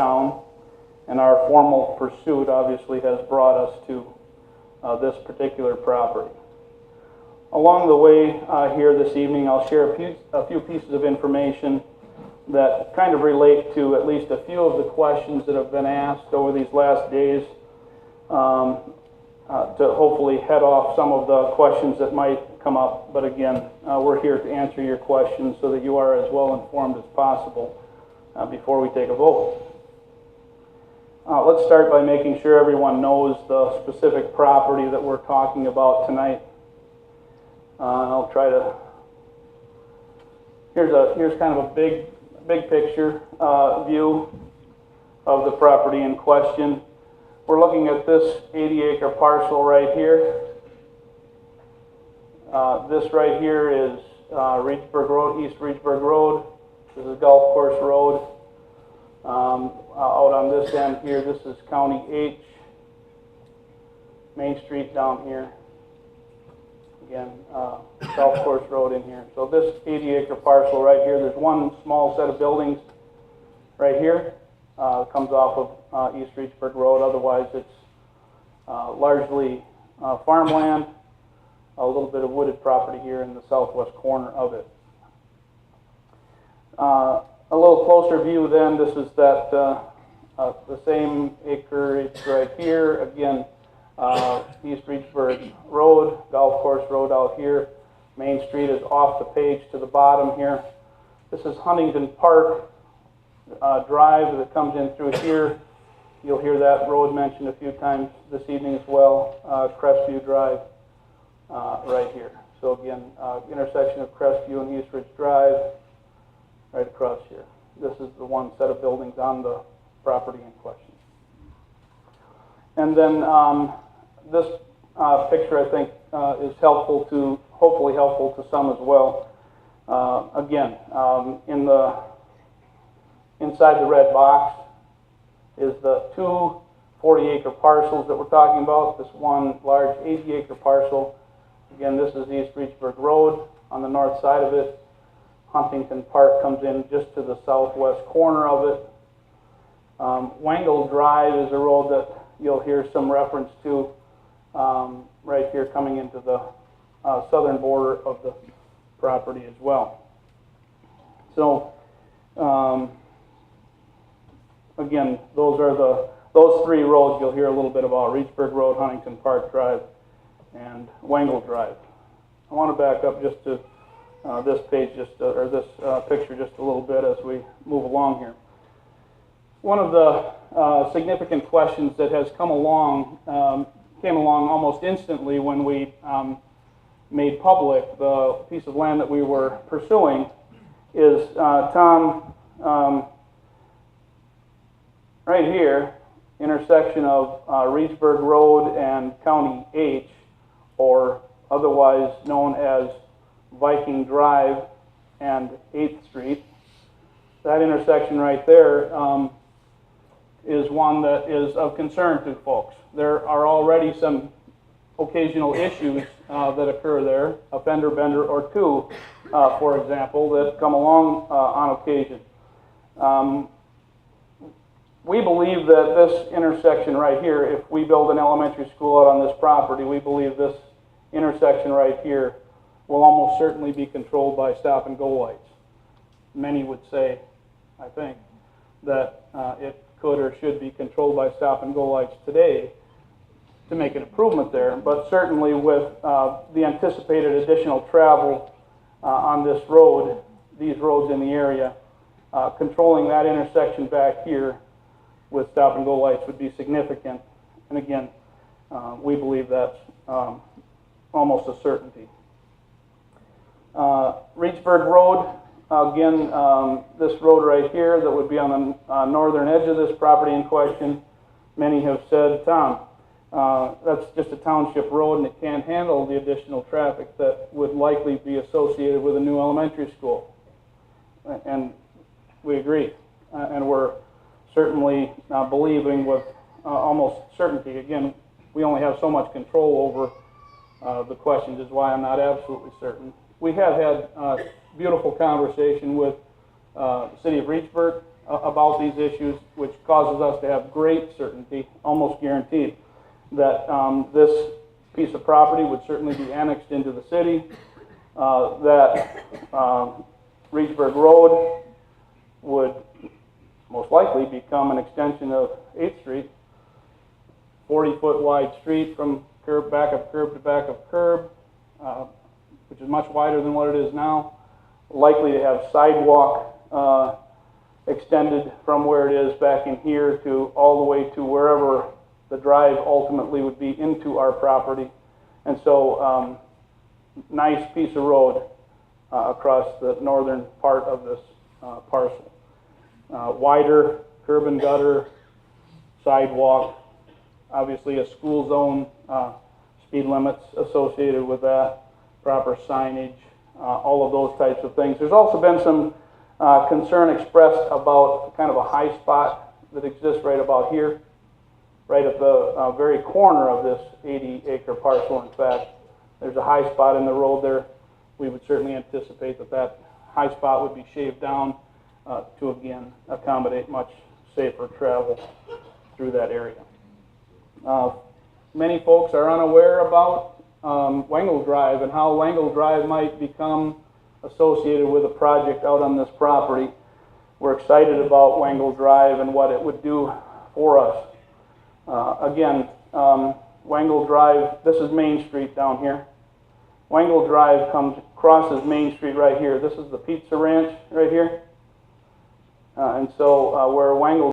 town, and our formal pursuit obviously has brought us to this particular property. Along the way here this evening, I'll share a few pieces of information that kind of relate to at least a few of the questions that have been asked over these last days, to hopefully head off some of the questions that might come up. But again, we're here to answer your questions so that you are as well informed as possible before we take a vote. Let's start by making sure everyone knows the specific property that we're talking about tonight. I'll try to, here's kind of a big picture view of the property in question. We're looking at this 80-acre parcel right here. This right here is Reedsburg Road, East Reedsburg Road. This is Golf Course Road. Out on this end here, this is County H. Main Street down here. Again, Golf Course Road in here. So this 80-acre parcel right here, there's one small set of buildings right here. Comes off of East Reedsburg Road. Otherwise, it's largely farmland, a little bit of wooded property here in the southwest corner of it. A little closer view then, this is that the same acreage right here. Again, East Reedsburg Road, Golf Course Road out here. Main Street is off the page to the bottom here. This is Huntington Park Drive that comes in through here. You'll hear that road mentioned a few times this evening as well. Crestview Drive right here. So again, intersection of Crestview and East Ridge Drive right across here. This is the one set of buildings on the property in question. And then this picture, I think, is helpful to, hopefully helpful to some as well. Again, inside the red box is the two 40-acre parcels that we're talking about. This one large 80-acre parcel. Again, this is East Reedsburg Road. On the north side of it, Huntington Park comes in just to the southwest corner of it. Wangle Drive is a road that you'll hear some reference to right here coming into the southern border of the property as well. So again, those three roads you'll hear a little bit about: Reedsburg Road, Huntington Park Drive, and Wangle Drive. I want to back up just to this page, or this picture, just a little bit as we move along here. One of the significant questions that has come along came along almost instantly when we made public the piece of land that we were pursuing. Is Tom, right here, intersection of Reedsburg Road and County H, or otherwise known as Viking Drive and 8th Street. That intersection right there is one that is of concern to folks. There are already some occasional issues that occur there, a fender bender or two, for example, that come along on occasion. We believe that this intersection right here, if we build an elementary school out on this property, we believe this intersection right here will almost certainly be controlled by stop and go lights. Many would say, I think, that it could or should be controlled by stop and go lights today to make an improvement there, but certainly with the anticipated additional travel on this road, these roads in the area, controlling that intersection back here with stop and go lights would be significant. And again, we believe that's almost a certainty. Reedsburg Road, again, this road right here that would be on the northern edge of this property in question. Many have said, Tom, that's just a township road and it can't handle the additional traffic that would likely be associated with a new elementary school. And we agree. And we're certainly believing with almost certainty. Again, we only have so much control over the questions, is why I'm not absolutely certain. We have had beautiful conversation with the city of Reedsburg about these issues, which causes us to have great certainty, almost guaranteed, that this piece of property would certainly be annexed into the city, that Reedsburg Road would most likely become an extension of 8th Street, 40-foot wide street from back of curb to back of curb, which is much wider than what it is now, likely to have sidewalk extended from where it is back in here to all the way to wherever the drive ultimately would be into our property. And so nice piece of road across the northern part of this parcel. Wider curb and gutter, sidewalk, obviously a school zone, speed limits associated with that, proper signage, all of those types of things. There's also been some concern expressed about kind of a high spot that exists right about here, right at the very corner of this 80-acre parcel. In fact, there's a high spot in the road there. We would certainly anticipate that that high spot would be shaved down to, again, accommodate much safer travel through that area. Many folks are unaware about Wengel Drive and how Wengel Drive might become associated with a project out on this property. We're excited about Wengel Drive and what it would do for us. Again, Wengel Drive, this is Main Street down here. Wengel Drive crosses Main Street right here. This is the Pizza Ranch right here. And so where Wengel